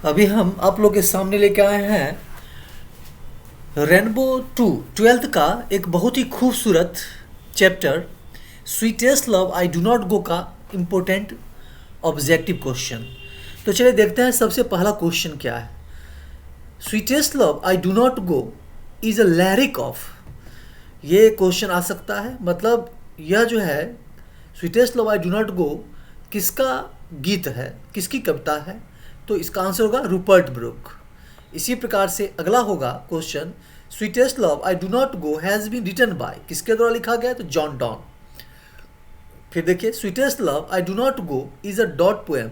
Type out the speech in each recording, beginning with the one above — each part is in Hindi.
अभी हम आप लोग के सामने लेके आए हैं रेनबो टू ट्वेल्थ का एक बहुत ही खूबसूरत chapter sweetest love I do not go का इम्पोर्टेंट ऑब्जेक्टिव क्वेश्चन। तो चलिए देखते हैं सबसे पहला क्वेश्चन क्या है। Sweetest love I do not go is a lyric of. ये क्वेश्चन आ सकता है, मतलब यह जो है sweetest love I do not go किसका गीत है, किसकी कविता है। तो इसका आंसर होगा रूपर्ट ब्रूक। इसी प्रकार से अगला होगा question sweetest love I do not go has been written by, किसके द्वारा लिखा गया है, तो जॉन डॉन। फिर देखिए sweetest love I do not go is a dot poem,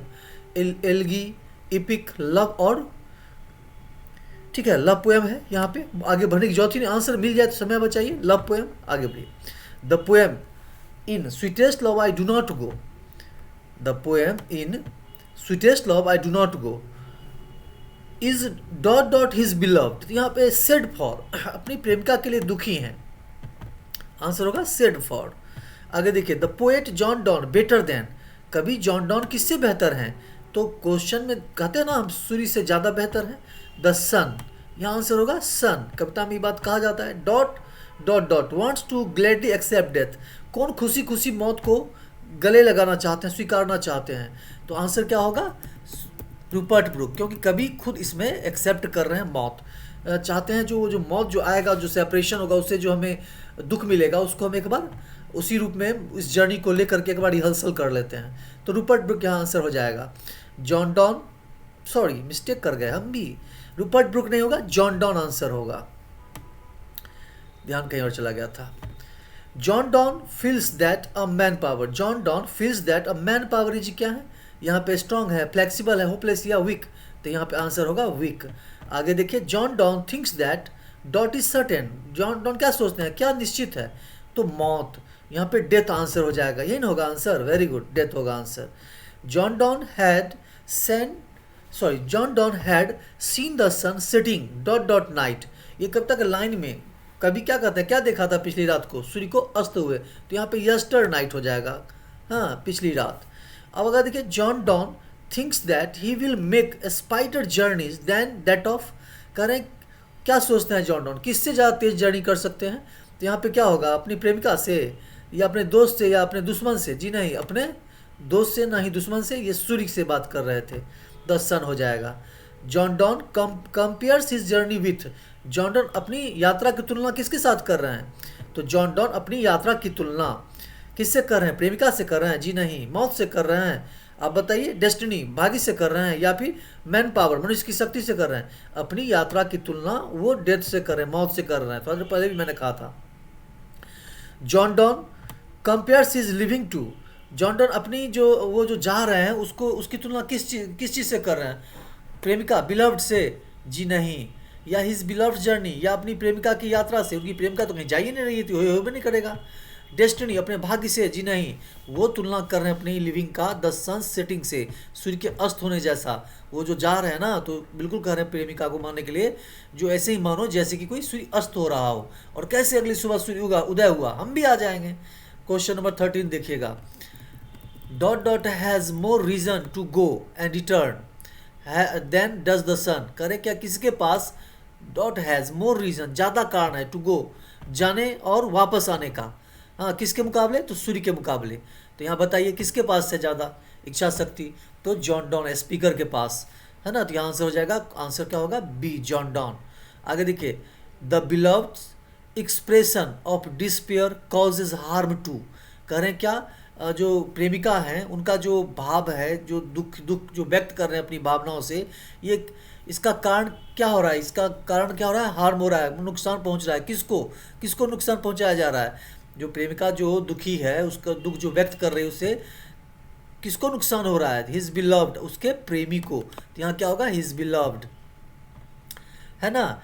algae EPIC love, और ठीक है लव पोएम है। यहाँ पे आगे बढ़ने की जरूरत ही नहीं, आंसर मिल जाए तो समय बचाइए। लव पोएम, आगे बढ़िए। The poem in sweetest love I do not go, the poem in sweetest love I do not go is dot dot his beloved. यहाँ पे सेड फॉर, अपनी प्रेमिका के लिए दुखी हैं, आंसर होगा सेड फॉर। आगे देखिए the poet John Donne better than, कभी जॉन डॉन किससे बेहतर हैं, तो क्वेश्चन में कहते हैं ना हम सूर्य से ज़्यादा बेहतर है। द सन, यहाँ आंसर होगा सन, कविता में ये बात कहा जाता है। Dot dot dot wants to gladly accept death, कौन खुशी खुशी मौत को गले लगाना चाहते हैं, स्वीकारना चाहते हैं, तो आंसर क्या होगा रूपर्ट ब्रूक, क्योंकि कभी खुद इसमें एक्सेप्ट कर रहे हैं मौत, चाहते हैं जो जो मौत जो आएगा, जो सेपरेशन होगा, उससे जो हमें दुख मिलेगा उसको हम एक बार उसी रूप में इस जर्नी को लेकर के एक बार रिहर्सल कर लेते हैं। तो रूपर्ट ब्रूक यहाँ आंसर हो जाएगा। जॉन डॉन, सॉरी मिस्टेक कर गए हम भी, रूपर्ट ब्रूक नहीं होगा, जॉन डॉन आंसर होगा, ध्यान कहीं और चला गया था। John don feels that a man power, John Donne feels that a man power is क्या है, यहाँ पे स्ट्रांग है, फ्लेक्सिबल है, होपलेस या वीक, तो यहाँ पे आंसर होगा वीक। आगे देखिए John Donne thinks that dot is certain, John Donne क्या सोचते हैं, क्या निश्चित है, तो मौत, यहाँ पे डेथ आंसर हो जाएगा, यही ना होगा आंसर, वेरी गुड, डेथ होगा answer. John Donne had seen sorry John Donne had seen the sun setting dot dot night, ये कविता के लाइन में कभी क्या कहते हैं, क्या देखा था पिछली रात को, सूर्य को अस्त हुए, तो यहाँ पे यस्टर नाइट हो जाएगा, हाँ पिछली रात। अब अगर देखिए John Donne thinks that he will make speedier journeys than that of, करें क्या सोचते हैं जॉन डॉन, किससे ज़्यादा तेज जर्नी कर सकते हैं, तो यहाँ पे क्या होगा, अपनी प्रेमिका से या अपने दोस्त से या अपने दुश्मन से, जी नहीं अपने दोस्त से ना ही दुश्मन से, ये सूर्य से बात कर रहे थे, द सन हो जाएगा। John Donne compares his journey with, John Donne अपनी यात्रा की तुलना किसके साथ कर रहे हैं, तो जॉन डॉन अपनी यात्रा की तुलना किससे कर रहे हैं, प्रेमिका से कर रहे हैं, जी नहीं मौत से कर रहे हैं। आप बताइए डेस्टिनी भाग्य से कर रहे हैं या फिर मैन पावर मनुष्य की शक्ति से कर रहे हैं, अपनी यात्रा की तुलना वो डेथ से कर रहे हैं, मौत से कर रहे हैं, थोड़ा देर पहले भी मैंने कहा था। John Donne compares his living to, John Donne अपनी जो वो जो जा रहे हैं उसको उसकी तुलना किस चीज़ से कर रहे हैं, प्रेमिका बिलव्ड से, जी नहीं, या हिज बिलव्ड जर्नी, या अपनी प्रेमिका की यात्रा से, उनकी प्रेमिका तो कहीं जा ही नहीं रही थी, हो भी नहीं करेगा। डेस्टिनी अपने भाग्य से, जी नहीं, वो तुलना कर रहे हैं अपनी लिविंग का द सन सेटिंग से, सूर्य के अस्त होने जैसा, वो जो जा रहे हैं ना तो बिल्कुल कह रहे हैं प्रेमिका को मानने के लिए, जो ऐसे ही मानो जैसे कि कोई सूर्य अस्त हो रहा हो, और कैसे अगली सुबह सूर्य उदय हुआ, हम भी आ जाएंगे। क्वेश्चन नंबर 13 देखिएगा, dot dot has more reason to go and return than does the sun, करे क्या किसके पास डॉट हैज़ मोर रीजन, ज़्यादा कारण है, टू गो जाने और वापस आने का, हाँ किसके मुकाबले, तो सूर्य के मुकाबले। तो यहाँ बताइए किसके पास से ज़्यादा इच्छा शक्ति, तो जॉन डॉन स्पीकर के पास, है ना, तो यहाँ आंसर हो जाएगा, आंसर क्या होगा बी जॉन डॉन। आगे देखिए the beloved expression of despair causes harm to, कह रहे हैं क्या, जो प्रेमिका हैं उनका जो भाव है, जो दुख दुख जो व्यक्त कर रहे हैं अपनी भावनाओं से, ये इसका कारण क्या हो रहा है, इसका कारण क्या हो रहा है, हार्म हो रहा है, नुकसान पहुंच रहा है, किसको किसको नुकसान पहुंचाया जा रहा है, जो प्रेमिका जो दुखी है उसका दुख जो व्यक्त कर रही है उससे किसको नुकसान हो रहा है, हिज बिलव्ड, उसके प्रेमी को, तो यहाँ क्या होगा हिज बिलव्ड, है ना,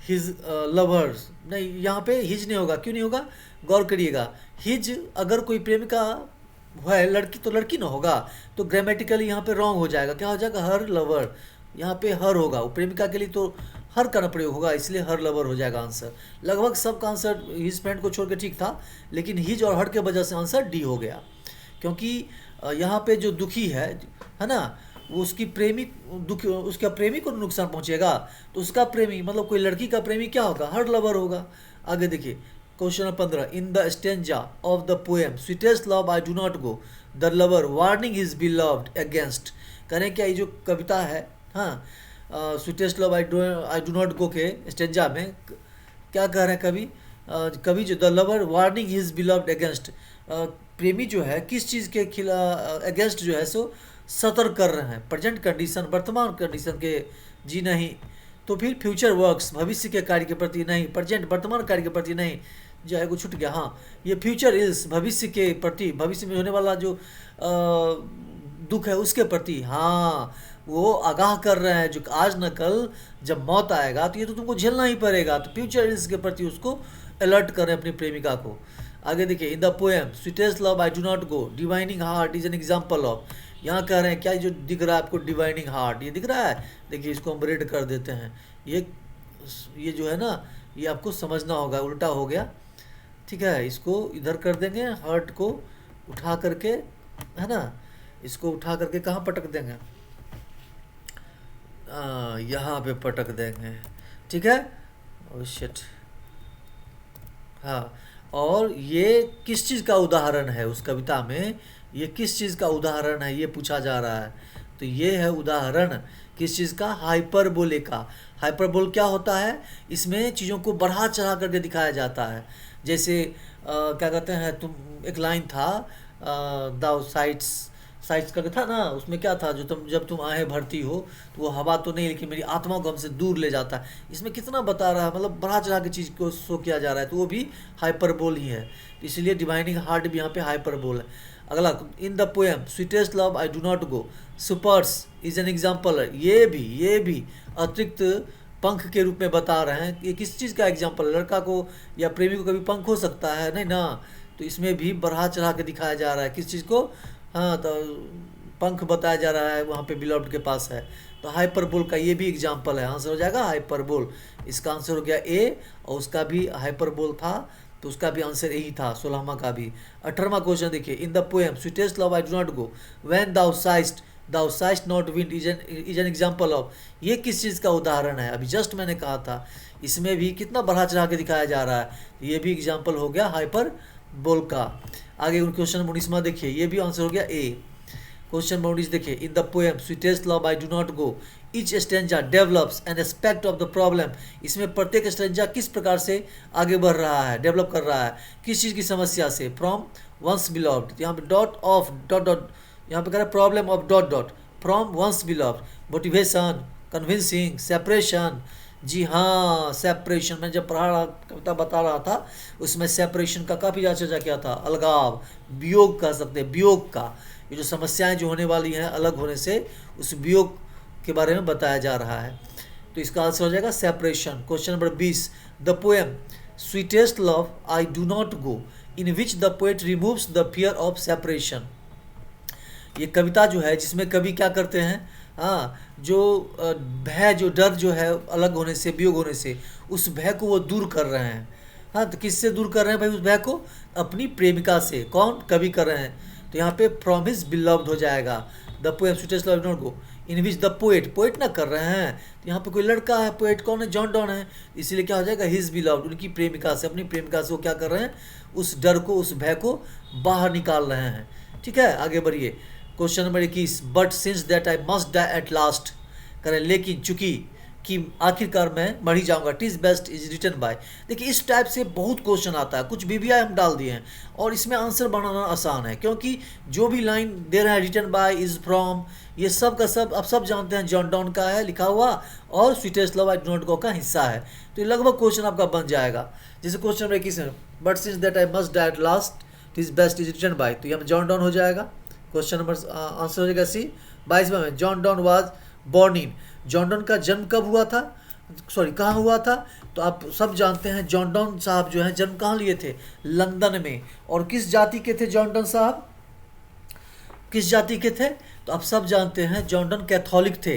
हिज लवर्स नहीं, यहाँ पे हिज नहीं होगा, क्यों नहीं होगा, गौर करिएगा, हिज अगर कोई प्रेमिका है लड़की तो लड़की ना होगा, तो ग्रामेटिकली यहाँ पे रॉन्ग हो जाएगा, क्या हो जाएगा हर लवर, यहाँ पे हर होगा, वो प्रेमिका के लिए तो हर का प्रयोग होगा, इसलिए हर लवर हो जाएगा आंसर। लगभग सबका आंसर हिज फ्रेंड को छोड़ के ठीक था, लेकिन हिज और हर के वजह से आंसर डी हो गया, क्योंकि यहाँ पे जो दुखी है ना, वो उसकी प्रेमी दुख उसका प्रेमी को नुकसान पहुंचेगा, तो उसका प्रेमी मतलब कोई लड़की का प्रेमी क्या होगा, हर लवर होगा। आगे देखिए question number 15, in the stanza of the poem sweetest love I do not go the lover warning his beloved against. करें क्या, ये जो कविता है, हाँ, sweetest love I do not गो के स्टेंजा में क्या कह रहे हैं कवि, कवि जो the lover warning his beloved against, प्रेमी जो है किस चीज़ के खिला अगेंस्ट जो है सो सतर्क कर रहे हैं, प्रेजेंट कंडीशन वर्तमान कंडीशन के जी नहीं, तो फिर फ्यूचर वर्क्स भविष्य के कार्य के प्रति नहीं, प्रेजेंट वर्तमान कार्य के प्रति नहीं, जो है वो छूट गया। हाँ, ये फ्यूचर इल्स भविष्य के प्रति, भविष्य में होने वाला जो दुख है उसके प्रति, हाँ, वो आगाह कर रहे हैं जो आज न कल जब मौत आएगा तो ये तो तुमको झेलना ही पड़ेगा, तो फ्यूचर इल्स के प्रति उसको अलर्ट करें अपनी प्रेमिका को। आगे देखिए in the poem sweetest love I do not go divining heart is an example of, यहाँ कह रहे हैं क्या जो दिख रहा है आपको डिवाइनिंग हार्ट, ये दिख रहा है, देखिए इसको हम रेड कर देते हैं, ये जो है ना ये आपको समझना होगा, उल्टा हो गया, ठीक है, इसको इधर कर देंगे, हार्ट को उठा करके, है ना, इसको उठा करके कहाँ पटक देंगे, यहाँ पे पटक देंगे, ठीक है, ओह शिट, हाँ। और ये किस चीज़ का उदाहरण है उस कविता में, ये किस चीज़ का उदाहरण है ये पूछा जा रहा है, तो ये है उदाहरण किस चीज़ का, हाइपरबोले का। हाइपरबोल क्या होता है, इसमें चीज़ों को बढ़ा चढ़ा करके दिखाया जाता है, जैसे क्या कहते हैं, तुम एक लाइन था द साइट्स साइट्स का था ना, उसमें क्या था, जो जब तुम आहें भरती हो तो वो हवा तो नहीं लेकिन मेरी आत्मा को हमसे दूर ले जाता है, इसमें कितना बता रहा है, मतलब बढ़ा चढ़ा के चीज़ को शो किया जा रहा है, तो वो भी हाइपरबोल ही है, इसलिए डिवाइनिंग हार्ट भी यहाँ पे हाइपरबोल है। अगला इन the poem sweetest love I do not go supers is an example, ये भी अतिरिक्त पंख के रूप में बता रहे हैं, ये किस चीज़ का एग्जाम्पल, लड़का को या प्रेमी को कभी पंख हो सकता है नहीं ना, तो इसमें भी बढ़ा चढ़ा के दिखाया जा रहा है किस चीज़ को, हाँ, तो पंख बताया जा रहा है वहाँ पे बिलव्ड के पास है, तो हाइपरबोल का ये भी एग्जाम्पल है, आंसर हो जाएगा हाइपरबोल, इसका आंसर हो गया ए, और उसका भी हाइपरबोल था तो उसका भी आंसर यही था, 16वां का भी। 18वां क्वेश्चन देखिए in the poem sweetest love I do not go when thou sigh'st not wind is an example of, ये किस चीज़ का उदाहरण है, अभी जस्ट मैंने कहा था, इसमें भी कितना बढ़ा चढ़ा के दिखाया जा रहा है, ये भी एग्जाम्पल हो गया हाइपरबोल का। आगे क्वेश्चन 19वां देखिए, ये भी आंसर हो गया ए। क्वेश्चन 19 देखिए in the poem sweetest love I do not go each stanza develops an aspect of the problem, इसमें प्रत्येक स्टेंजा किस प्रकार से आगे बढ़ रहा है, डेवलप कर रहा है किस चीज़ की समस्या से, फ्रॉम वंस बिलव्ड, यहाँ पे डॉट ऑफ डॉट डॉट, यहाँ पे कह रहा है problem of dot dot, from one's beloved, motivation, convincing, separation, जी हाँ सेपरेशन, मैं जब पढ़ा कविता बता रहा था उसमें सेपरेशन का काफ़ी ज़्यादा चर्चा किया था, अलगाव, वियोग कह सकते हैं, वियोग का, ये जो समस्याएं जो होने वाली हैं अलग होने से, उस वियोग के बारे में बताया जा रहा है, तो इसका आंसर हो जाएगा separation. Question number 20 the poem sweetest love I do not go in which the poet removes the fear of separation, ये कविता जो है जिसमें कवि क्या करते हैं, हाँ, जो भय, जो डर जो है अलग होने से, वियोग होने से, उस भय को वो दूर कर रहे हैं, हाँ, तो किससे दूर कर रहे हैं भाई उस भय को, अपनी प्रेमिका से, कौन, कवि कर रहे हैं, तो यहाँ पे फ्रॉम हिज बिलव्ड हो जाएगा, the poem sweetest love not go in which the poet ना कर रहे हैं, तो यहाँ पे कोई लड़का है, पोएट कौन है, जॉन डॉन है, इसीलिए क्या हो जाएगा हिज बिलव्ड, उनकी प्रेमिका से, अपनी प्रेमिका से वो क्या कर रहे हैं, उस डर को, उस भय को बाहर निकाल रहे हैं, ठीक है। आगे बढ़िए question number 21 but since that I must die at last, करें लेकिन चूंकि कि आखिरकार मैं मर ही जाऊंगा, टिज बेस्ट इज रिटन बाय, देखिए इस टाइप से बहुत क्वेश्चन आता है, कुछ BBI हम डाल दिए हैं और इसमें आंसर बनाना आसान है, क्योंकि जो भी लाइन दे रहा है रिटन बाय, इज फ्रॉम, ये सब का सब आप सब जानते हैं जॉन डॉन का है लिखा हुआ और sweetest love I do not go का हिस्सा है, तो ये लगभग क्वेश्चन आपका बन जाएगा। जैसे क्वेश्चन नंबर 21 है but since that I must die at last टिज best is written bye, तो यहाँ जॉन डॉन हो जाएगा, क्वेश्चन नंबर आंसर हो जाएगा सी। 22वां में John Donne was born in, John don का जन्म कब हुआ था, सॉरी कहाँ हुआ था, तो आप सब जानते हैं जॉन डॉन साहब जो हैं जन्म कहाँ लिए थे, लंदन में, और किस जाति के थे जॉन डॉन साहब, किस जाति के थे, तो आप सब जानते हैं जॉन डॉन कैथोलिक थे,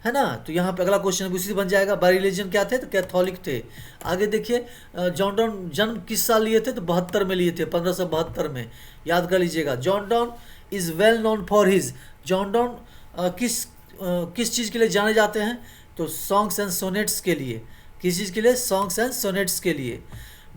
है ना, तो यहाँ पे अगला क्वेश्चन उसी से बन जाएगा, बाय रिलीजन क्या थे, तो कैथोलिक थे। आगे देखिए जॉन डॉन जन्म किस साल लिए थे, तो 72 में लिए थे, 1572 में, याद कर लीजिएगा। John Donne is well known for his, John Donne किस चीज़ के लिए जाने जाते हैं? तो सॉन्ग्स एंड सोनेट्स के लिए। किस चीज़ के लिए? सॉन्ग्स एंड सोनेट्स के लिए।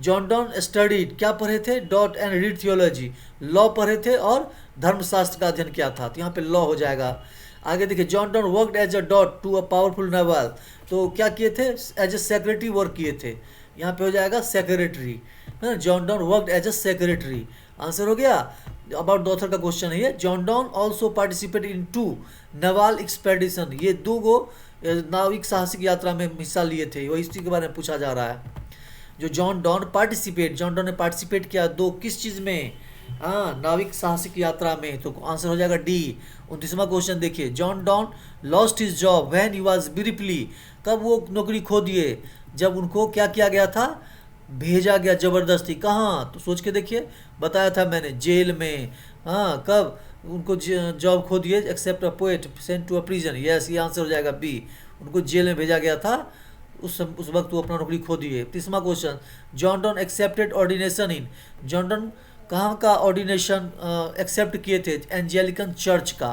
जॉन डॉन स्टडीड, क्या पढ़े थे? Dot and read theology, law पढ़े थे और धर्मशास्त्र का अध्ययन किया था, तो यहाँ पे लॉ हो जाएगा। आगे देखिए, John Donne worked as a dot to a powerful naval, तो क्या किए थे? एज ए सेक्रेटरी वर्क किए थे, यहाँ पे हो जाएगा secretary. John Donne worked as a secretary, answer हो गया। अबाउट द ऑथर का क्वेश्चन है ये। John Donne also participate in 2 naval expedition, ये 2 गो नाविक साहसिक यात्रा में हिस्सा लिए थे, वो इसी के बारे में पूछा जा रहा है। जो John Donne participate, John Donne ने पार्टिसिपेट किया 2 किस चीज़ में? हाँ, नाविक साहसिक यात्रा में, तो आंसर हो जाएगा डी। 29वां क्वेश्चन देखिए, John don lost his job when he was briefly, कब वो नौकरी खो दिए? जब उनको क्या किया गया था? भेजा गया ज़बरदस्ती। कहाँ? तो सोच के देखिए, बताया था मैंने, जेल में। हाँ, कब उनको जॉब खो दिए? Except a poet sent to a prison, yes, ये आंसर हो जाएगा बी। उनको जेल में भेजा गया था, उस वक्त वो अपना नौकरी खो दिए। 30वां question, John Donne accepted ordination in, John Donne कहाँ का ऑर्डिनेशन एक्सेप्ट किए थे? एंजेलिकन चर्च का।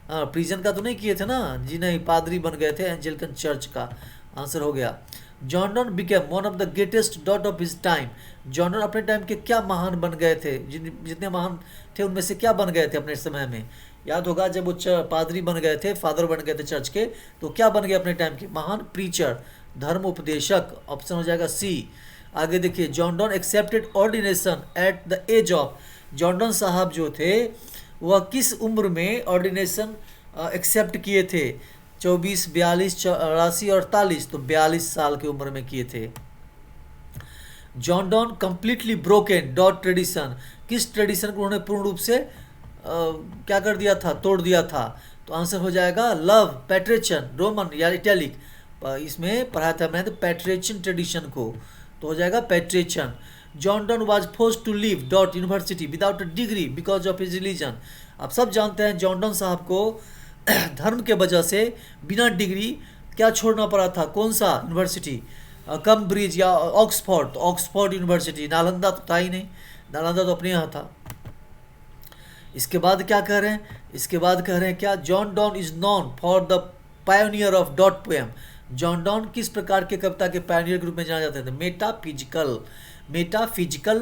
प्रिजन का तो नहीं किए थे ना जी, नहीं, पादरी बन गए थे एंजेलिकन चर्च का, आंसर हो गया। John Donne became one of the greatest dot of his time, John Donne अपने टाइम के क्या महान बन गए थे? जितने महान थे उनमें से क्या बन गए थे अपने समय में? याद होगा, जब वो पादरी बन गए थे, फादर बन गए थे चर्च के, तो क्या बन गए अपने टाइम के? महान प्रीचर, धर्म उपदेशक, ऑप्शन हो जाएगा सी। आगे देखिए, John Donne accepted ordination at the age of, John Donne साहब जो थे वह किस उम्र में ऑर्डिनेशन एक्सेप्ट किए थे? 24, 42, 84 और 48, तो 42 साल की उम्र में किए थे। John Donne completely broken dot tradition, किस ट्रेडिशन को उन्होंने पूर्ण रूप से क्या कर दिया था? तोड़ दिया था, तो आंसर हो जाएगा लव पैट्रिशन रोमन या इटैलिक, इसमें पढ़ाया था मैंने तो पैट्रिशन ट्रेडिशन को, तो हो जाएगा पैट्रिशन। John Donne was forced to leave dot university without a degree because of his religion, आप सब जानते हैं जॉन डॉन साहब को धर्म के वजह से बिना डिग्री क्या छोड़ना पड़ा था? कौन सा यूनिवर्सिटी? कैम्ब्रिज या ऑक्सफोर्ड, तो ऑक्सफोर्ड यूनिवर्सिटी, नालंदा तो था ही नहीं, नालंदा तो अपने यहाँ था। इसके बाद क्या कह रहे हैं? इसके बाद कह रहे हैं क्या? John Donne is non for the pioneer of dot poem, John Donne किस प्रकार के कविता के पायोनियर के रूप में जाना जाते थे? मेटाफिजिकल, मेटाफिजिकल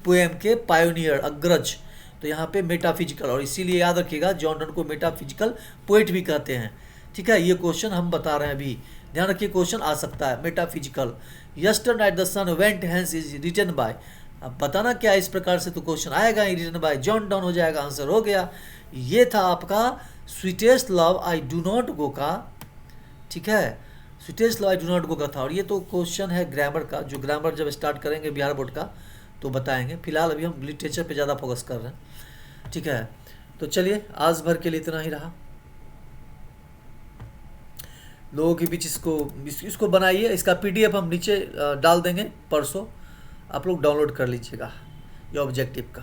पोएम के पायोनियर, अग्रज, तो यहाँ पे मेटाफिजिकल, और इसीलिए याद रखिएगा जॉन डॉन को मेटाफिजिकल पोएट भी कहते हैं। ठीक है, ये क्वेश्चन हम बता रहे हैं अभी, ध्यान रखिए, क्वेश्चन आ सकता है। Metaphysical, yesternight the sun went hence is written by, अब बताना क्या इस प्रकार से, तो क्वेश्चन आएगा ही, रिटन बाय जॉन डॉन हो जाएगा, आंसर हो गया। ये था आपका sweetest love I do not go का, ठीक है, sweetest love I do not go का था। और ये तो क्वेश्चन है ग्रामर का, जो ग्रामर जब स्टार्ट करेंगे बिहार बोर्ड का तो बताएंगे, फिलहाल अभी हम लिटरेचर पे ज़्यादा फोकस कर रहे हैं। ठीक है, तो चलिए आज भर के लिए इतना ही रहा। लोगों के बीच इसको बनाइए, इसका PDF हम नीचे डाल देंगे परसों, आप लोग डाउनलोड कर लीजिएगा ये ऑब्जेक्टिव का।